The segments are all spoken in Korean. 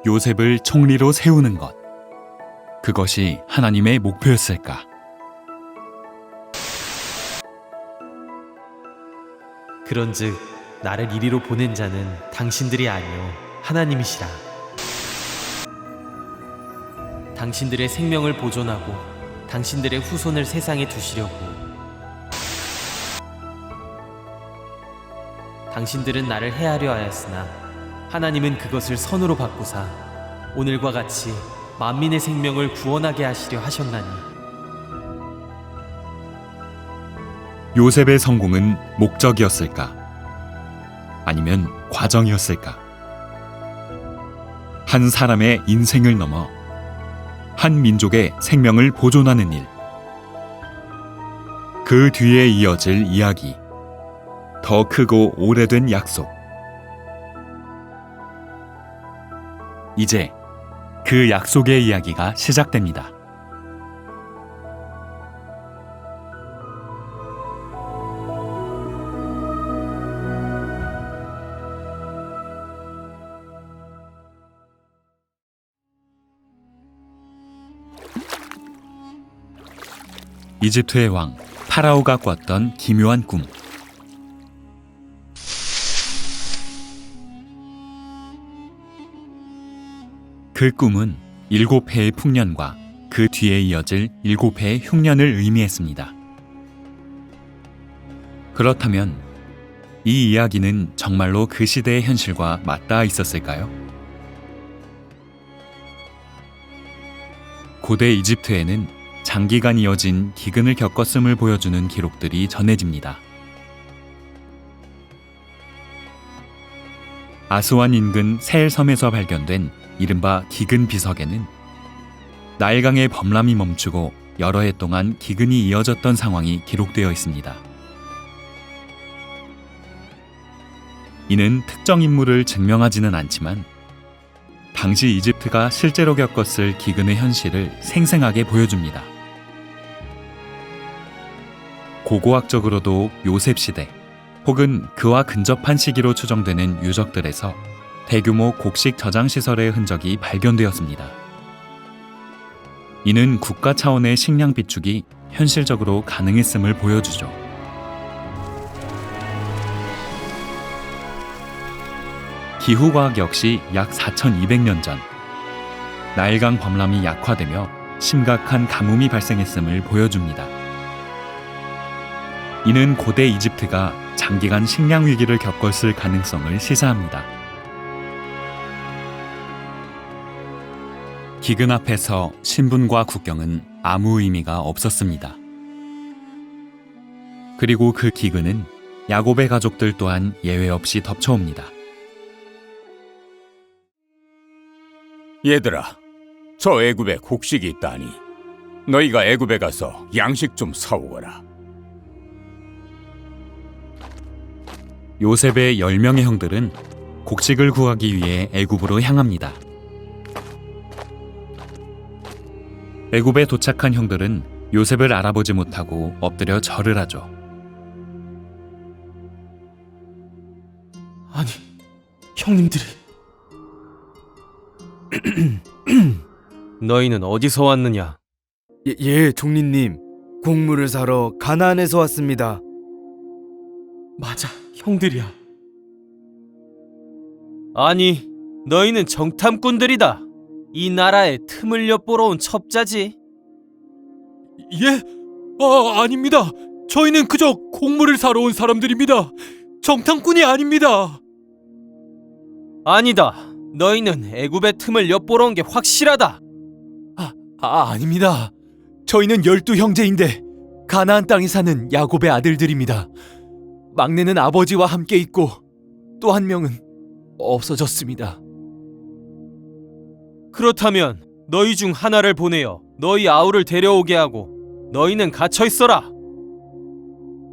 요셉을 총리로 세우는 것, 그것이 하나님의 목표였을까? 그런즉 나를 이리로 보낸 자는 당신들이 아니요 하나님이시라. 당신들의 생명을 보존하고 당신들의 후손을 세상에 두시려고. 당신들은 나를 해하려 하였으나 하나님은 그것을 선으로 바꾸사 오늘과 같이 만민의 생명을 구원하게 하시려 하셨나니. 요셉의 성공은 목적이었을까? 아니면 과정이었을까? 한 사람의 인생을 넘어 한 민족의 생명을 보존하는 일, 그 뒤에 이어질 이야기, 더 크고 오래된 약속. 이제 그 약속의 이야기가 시작됩니다. 이집트의 왕 파라오가 꿨던 기묘한 꿈. 그 꿈은 7해의 풍년과 그 뒤에 이어질 7해의 흉년을 의미했습니다. 그렇다면 이 이야기는 정말로 그 시대의 현실과 맞닿아 있었을까요? 고대 이집트에는 장기간 이어진 기근을 겪었음을 보여주는 기록들이 전해집니다. 아스완 인근 세엘섬에서 발견된 이른바 기근 비석에는 나일강의 범람이 멈추고 여러 해 동안 기근이 이어졌던 상황이 기록되어 있습니다. 이는 특정 인물을 증명하지는 않지만 당시 이집트가 실제로 겪었을 기근의 현실을 생생하게 보여줍니다. 고고학적으로도 요셉 시대 혹은 그와 근접한 시기로 추정되는 유적들에서 대규모 곡식 저장 시설의 흔적이 발견되었습니다. 이는 국가 차원의 식량 비축이 현실적으로 가능했음을 보여주죠. 기후과학 역시 약 4200년 전 나일강 범람이 약화되며 심각한 가뭄이 발생했음을 보여줍니다. 이는 고대 이집트가 장기간 식량 위기를 겪었을 가능성을 시사합니다. 기근 앞에서 신분과 국경은 아무 의미가 없었습니다. 그리고 그 기근은 야곱의 가족들 또한 예외 없이 덮쳐옵니다. 얘들아, 저 애굽에 곡식이 있다니 너희가 애굽에 가서 양식 좀 사오거라. 요셉의 10명의 형들은 곡식을 구하기 위해 애굽으로 향합니다. 애굽에 도착한 형들은 요셉을 알아보지 못하고 엎드려 절을 하죠. 아니, 형님들이 너희는 어디서 왔느냐? 총리님. 곡물을 사러 가나안에서 왔습니다. 맞아, 형들이야. 아니, 너희는 정탐꾼들이다. 이 나라에 틈을 엿보러 온 첩자지. 예? 아닙니다. 저희는 그저 곡물을 사러 온 사람들입니다. 정탐꾼이 아닙니다. 아니다. 너희는 애굽의 틈을 엿보러 온 게 확실하다. 아닙니다. 저희는 12형제인데 가나안 땅에 사는 야곱의 아들들입니다. 막내는 아버지와 함께 있고 또 한 명은 없어졌습니다. 그렇다면 너희 중 하나를 보내어 너희 아우를 데려오게 하고 너희는 갇혀 있어라.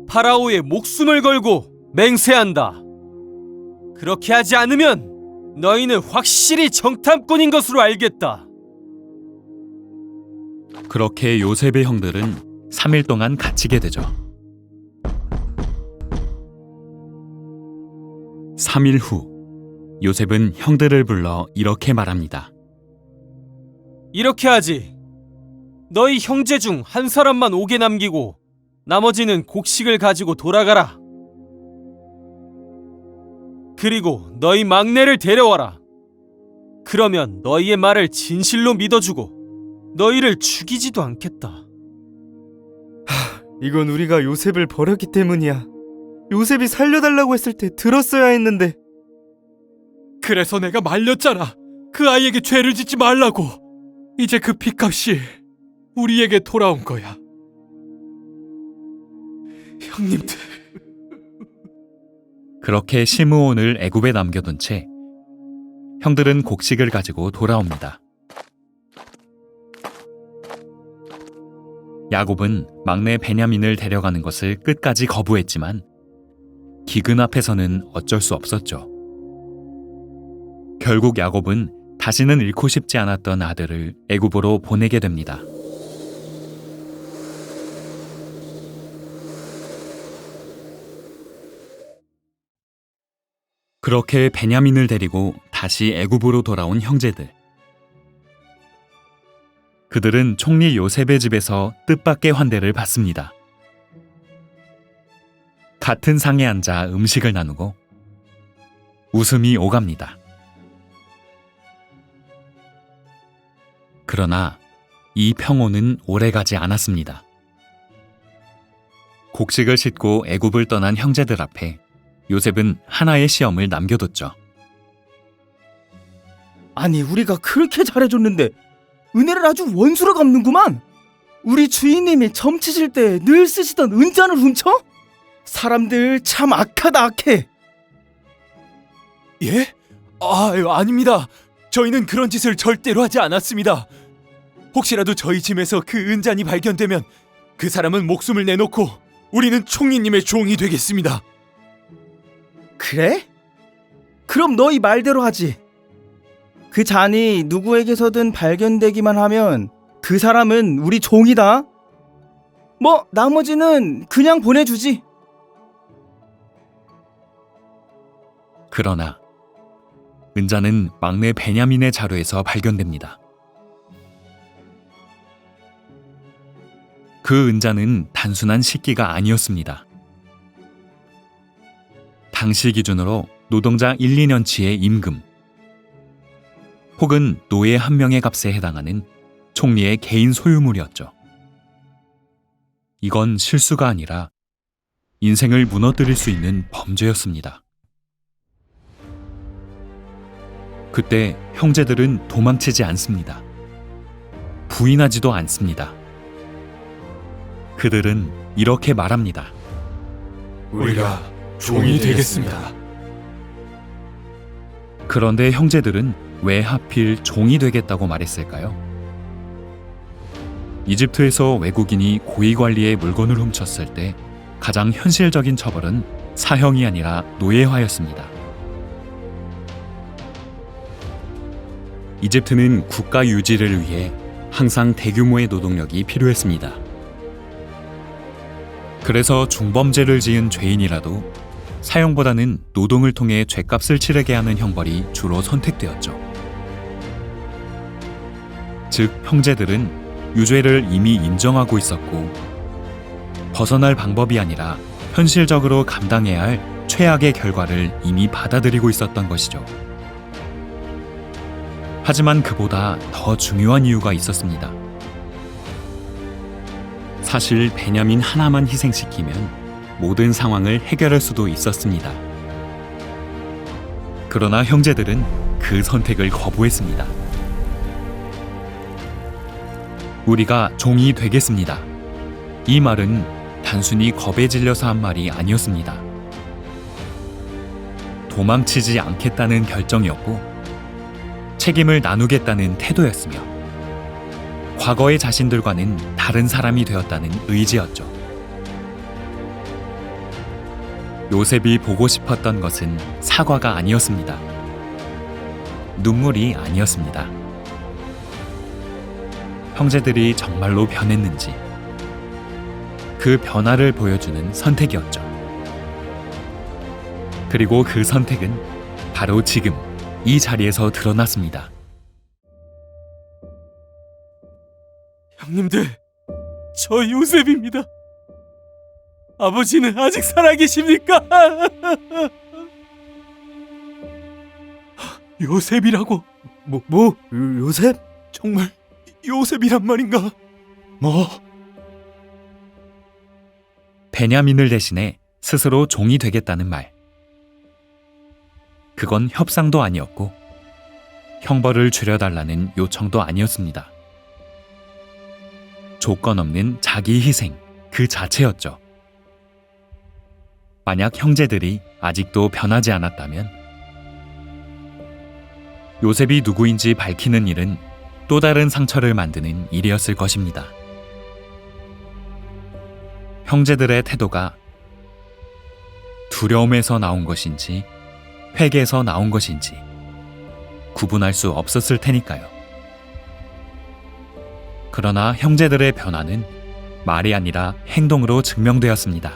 파라오의 목숨을 걸고 맹세한다. 그렇게 하지 않으면 너희는 확실히 정탐꾼인 것으로 알겠다. 그렇게 요셉의 형들은 3일 동안 갇히게 되죠. 3일 후 요셉은 형들을 불러 이렇게 말합니다. 이렇게 하지. 너희 형제 중 한 사람만 옥에 남기고 나머지는 곡식을 가지고 돌아가라. 그리고 너희 막내를 데려와라. 그러면 너희의 말을 진실로 믿어주고 너희를 죽이지도 않겠다. 이건 우리가 요셉을 버렸기 때문이야. 요셉이 살려달라고 했을 때 들었어야 했는데. 그래서 내가 말렸잖아. 그 아이에게 죄를 짓지 말라고. 이제 그 핏값이 우리에게 돌아온 거야. 형님들. 그렇게 시므온을 애굽에 남겨둔 채 형들은 곡식을 가지고 돌아옵니다. 야곱은 막내 베냐민을 데려가는 것을 끝까지 거부했지만 기근 앞에서는 어쩔 수 없었죠. 결국 야곱은 다시는 잃고 싶지 않았던 아들을 애굽으로 보내게 됩니다. 그렇게 베냐민을 데리고 다시 애굽으로 돌아온 형제들. 그들은 총리 요셉의 집에서 뜻밖의 환대를 받습니다. 같은 상에 앉아 음식을 나누고 웃음이 오갑니다. 그러나 이 평온은 오래가지 않았습니다. 곡식을 싣고 애굽을 떠난 형제들 앞에 요셉은 하나의 시험을 남겨뒀죠. 아니 우리가 그렇게 잘해줬는데 은혜를 아주 원수로 갚는구만. 우리 주인님이 점치실 때 늘 쓰시던 은잔을 훔쳐? 사람들 참 악하다 악해. 예? 아닙니다. 저희는 그런 짓을 절대로 하지 않았습니다. 혹시라도 저희 짐에서 그 은잔이 발견되면 그 사람은 목숨을 내놓고 우리는 총리님의 종이 되겠습니다. 그래? 그럼 너희 말대로 하지. 그 잔이 누구에게서든 발견되기만 하면 그 사람은 우리 종이다. 뭐 나머지는 그냥 보내주지. 그러나 은자는 막내 베냐민의 자루에서 발견됩니다. 그 은자는 단순한 식기가 아니었습니다. 당시 기준으로 노동자 1, 2년치의 임금 혹은 노예 한 명의 값에 해당하는 총리의 개인 소유물이었죠. 이건 실수가 아니라 인생을 무너뜨릴 수 있는 범죄였습니다. 그때 형제들은 도망치지 않습니다. 부인하지도 않습니다. 그들은 이렇게 말합니다. 우리가 종이 되겠습니다. 그런데 형제들은 왜 하필 종이 되겠다고 말했을까요? 이집트에서 외국인이 고위관리의 물건을 훔쳤을 때 가장 현실적인 처벌은 사형이 아니라 노예화였습니다. 이집트는 국가 유지를 위해 항상 대규모의 노동력이 필요했습니다. 그래서 중범죄를 지은 죄인이라도 사형보다는 노동을 통해 죗값을 치르게 하는 형벌이 주로 선택되었죠. 즉, 형제들은 유죄를 이미 인정하고 있었고 벗어날 방법이 아니라 현실적으로 감당해야 할 최악의 결과를 이미 받아들이고 있었던 것이죠. 하지만 그보다 더 중요한 이유가 있었습니다. 사실 베냐민 하나만 희생시키면 모든 상황을 해결할 수도 있었습니다. 그러나 형제들은 그 선택을 거부했습니다. 우리가 종이 되겠습니다. 이 말은 단순히 겁에 질려서 한 말이 아니었습니다. 도망치지 않겠다는 결정이었고 책임을 나누겠다는 태도였으며 과거의 자신들과는 다른 사람이 되었다는 의지였죠. 요셉이 보고 싶었던 것은 사과가 아니었습니다. 눈물이 아니었습니다. 형제들이 정말로 변했는지 그 변화를 보여주는 선택이었죠. 그리고 그 선택은 바로 지금 이 자리에서 드러났습니다. 형님들, 저 요셉입니다. 아버지는 아직 살아계십니까? 요셉이라고? 요셉? 정말 요셉이란 말인가? 뭐? 베냐민을 대신해 스스로 종이 되겠다는 말. 그건 협상도 아니었고 형벌을 줄여달라는 요청도 아니었습니다. 조건 없는 자기 희생 그 자체였죠. 만약 형제들이 아직도 변하지 않았다면 요셉이 누구인지 밝히는 일은 또 다른 상처를 만드는 일이었을 것입니다. 형제들의 태도가 두려움에서 나온 것인지 회개에서 나온 것인지 구분할 수 없었을 테니까요. 그러나 형제들의 변화는 말이 아니라 행동으로 증명되었습니다.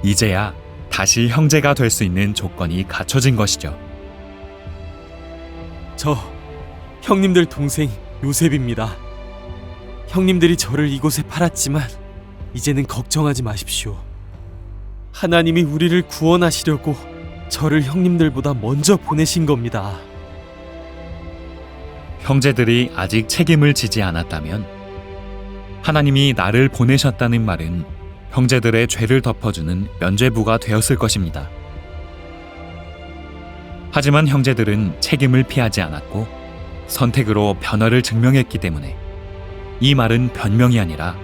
이제야 다시 형제가 될 수 있는 조건이 갖춰진 것이죠. 저 형님들 동생 요셉입니다. 형님들이 저를 이곳에 팔았지만 이제는 걱정하지 마십시오. 하나님이 우리를 구원하시려고 저를 형님들보다 먼저 보내신 겁니다. 형제들이 아직 책임을 지지 않았다면 하나님이 나를 보내셨다는 말은 형제들의 죄를 덮어주는 면죄부가 되었을 것입니다. 하지만 형제들은 책임을 피하지 않았고 선택으로 변화를 증명했기 때문에 이 말은 변명이 아니라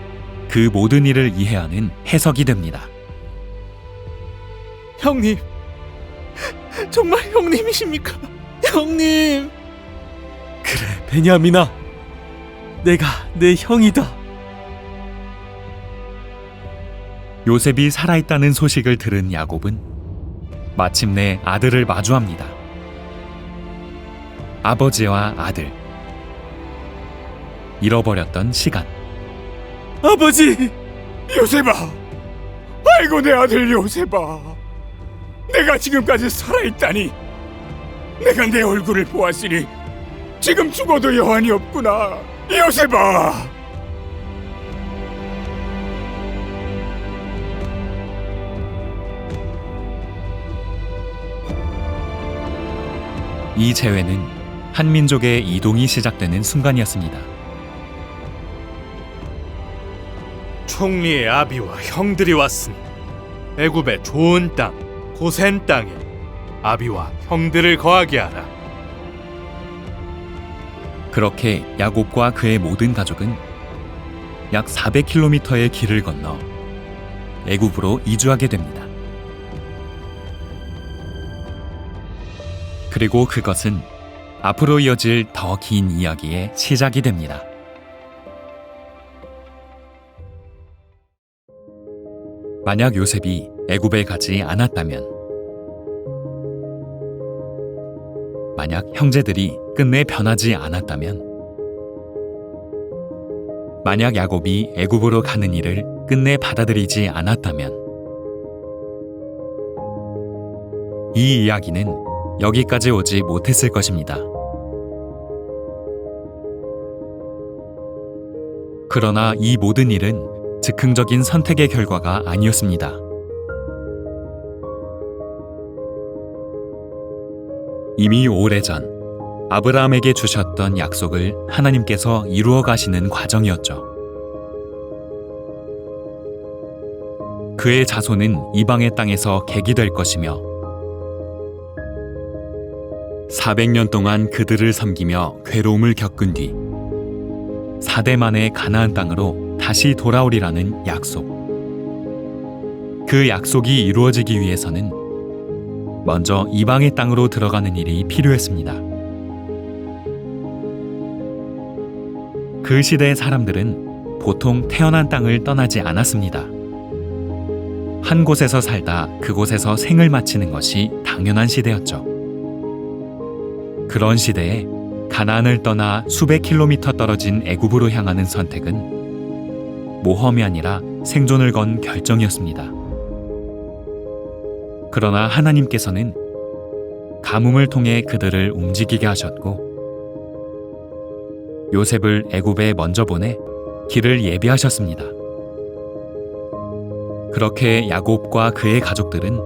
그 모든 일을 이해하는 해석이 됩니다. 형님, 정말 형님이십니까? 형님! 그래, 베냐민아, 내가 내 형이다. 요셉이 살아있다는 소식을 들은 야곱은 마침내 아들을 마주합니다. 아버지와 아들. 잃어버렸던 시간. 아버지! 요셉아, 아이고 내 아들 요셉아, 내가 지금까지 살아있다니. 내가 내 얼굴을 보았으니 지금 죽어도 여한이 없구나. 요셉아. 이 재회는 한 민족의 이동이 시작되는 순간이었습니다. 총리의 아비와 형들이 왔으니 애굽의 좋은 땅 고센 땅에 아비와 형들을 거하게 하라. 그렇게 야곱과 그의 모든 가족은 약 400km의 길을 건너 애굽으로 이주하게 됩니다. 그리고 그것은 앞으로 이어질 더 긴 이야기의 시작이 됩니다. 만약 요셉이 애굽에 가지 않았다면, 만약 형제들이 끝내 변하지 않았다면, 만약 야곱이 애굽으로 가는 일을 끝내 받아들이지 않았다면, 이 이야기는 여기까지 오지 못했을 것입니다. 그러나 이 모든 일은 즉흥적인 선택의 결과가 아니었습니다. 이미 오래전 아브라함에게 주셨던 약속을 하나님께서 이루어 가시는 과정이었죠. 그의 자손은 이방의 땅에서 객이 될 것이며 400년 동안 그들을 섬기며 괴로움을 겪은 뒤 4대 만에 가나안 땅으로 다시 돌아오리라는 약속. 그 약속이 이루어지기 위해서는 먼저 이방의 땅으로 들어가는 일이 필요했습니다. 그 시대의 사람들은 보통 태어난 땅을 떠나지 않았습니다. 한 곳에서 살다 그곳에서 생을 마치는 것이 당연한 시대였죠. 그런 시대에 가나안을 떠나 수백 킬로미터 떨어진 애굽으로 향하는 선택은 모험이 아니라 생존을 건 결정이었습니다. 그러나 하나님께서는 가뭄을 통해 그들을 움직이게 하셨고 요셉을 애굽에 먼저 보내 길을 예비하셨습니다. 그렇게 야곱과 그의 가족들은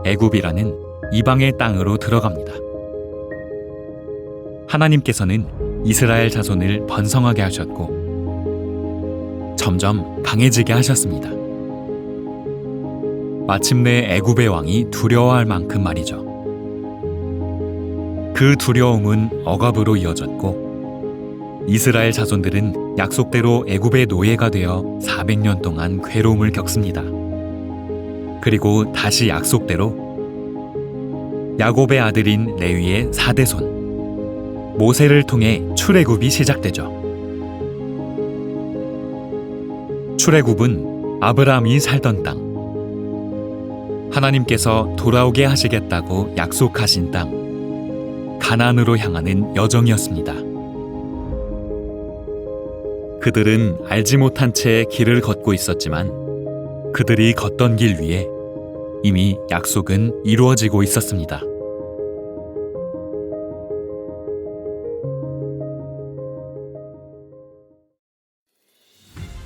애굽이라는 이방의 땅으로 들어갑니다. 하나님께서는 이스라엘 자손을 번성하게 하셨고 점점 강해지게 하셨습니다. 마침내 애굽의 왕이 두려워할 만큼 말이죠. 그 두려움은 억압으로 이어졌고 이스라엘 자손들은 약속대로 애굽의 노예가 되어 400년 동안 괴로움을 겪습니다. 그리고 다시 약속대로 야곱의 아들인 레위의 4대손 모세를 통해 출애굽이 시작되죠. 출애굽은 아브라함이 살던 땅, 하나님께서 돌아오게 하시겠다고 약속하신 땅, 가나안으로 향하는 여정이었습니다. 그들은 알지 못한 채 길을 걷고 있었지만 그들이 걷던 길 위에 이미 약속은 이루어지고 있었습니다.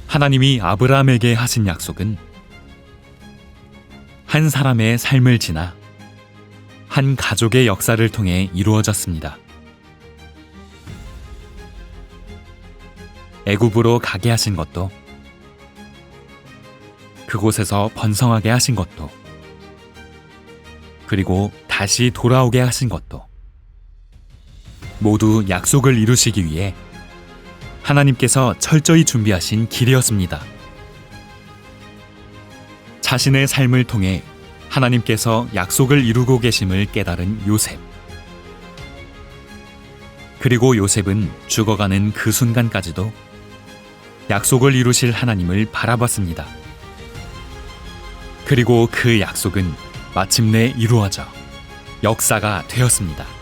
하나님이 아브라함에게 하신 약속은 한 사람의 삶을 지나 한 가족의 역사를 통해 이루어졌습니다. 애굽으로 가게 하신 것도, 그곳에서 번성하게 하신 것도, 그리고 다시 돌아오게 하신 것도 모두 약속을 이루시기 위해 하나님께서 철저히 준비하신 길이었습니다. 자신의 삶을 통해 하나님께서 약속을 이루고 계심을 깨달은 요셉. 그리고 요셉은 죽어가는 그 순간까지도 약속을 이루실 하나님을 바라봤습니다. 그리고 그 약속은 마침내 이루어져 역사가 되었습니다.